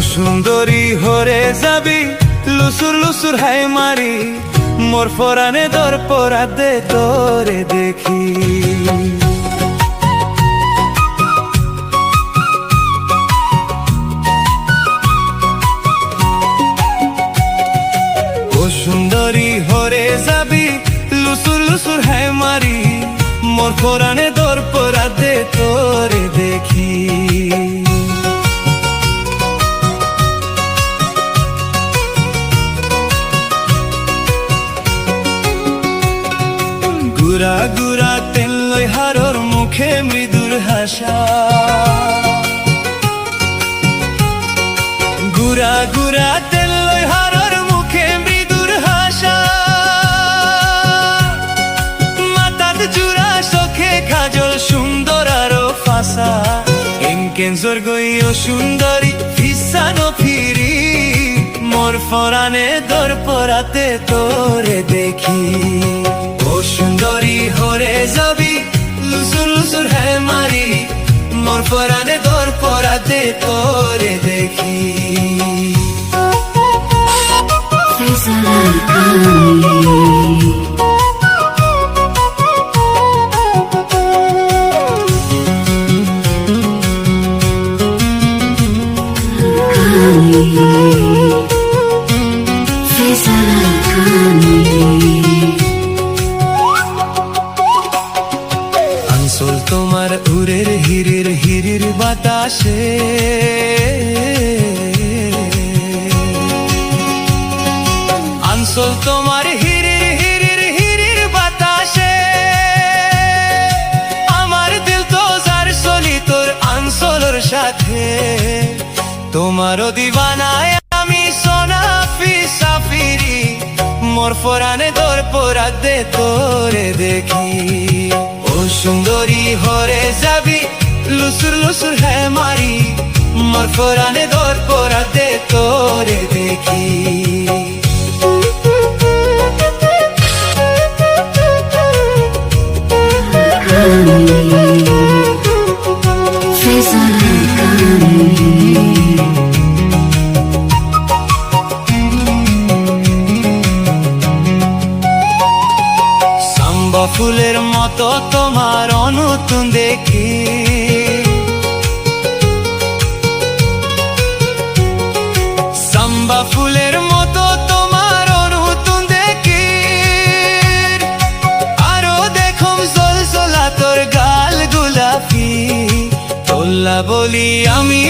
সুন্দরী হরে যাবি লুসুর লুসুর হাই মারি মোর ফরানে দর পরা দে তোরে দেখি। ও সুন্দরী হরে যাবি লুসুর লুসুর হাই মারি মোর ফরানে দর পরা দে তোরে দেখি। গুড়া গুড়া তেল লই হারর মুখে মৃদুর হাসা, গুড়া গুড়া তেল লই হারর মুখে মৃদুর হাসা, মাথাত জুড়া চোখে কাজল সুন্দর আরো ফাঁসা, এনকেন জর্গই ও সুন্দরী ফিসানো ফিরি মোর ফরানে দর পরাতে তোরে দেখি। ও সুন্দরী হরে যাবি লুসুর লুসুর হ্যাঁ মারি মোর ফরানে দর পরাতে তোরে দেখি। আনসল তোমার উরের হিরির হিরির বাতাসে, আনসল তোমার হিরির হিরির হিরির বাতাসে, আমার দিল তো যার চলি তোর আনসলের সাথে, তোমারও দিবানায় আমি সোনা ফিরি মোর ফরানে দর পরা দে তোরে দেখি। ও সুন্দরী হরে যাবি লুসুর লুসুর হ্যাঁ মারি মোর ফরানে দর পরা দে তোরে দেখি। সাম্বা ফুলের মতো তোমার অনুতুন দেখি, সাম্বা ফুলের মতো তোমার অনুতুন দেখি, আরো দেখম জল জলা তোর গাল গোলাপি, তোল্লা বলি আমি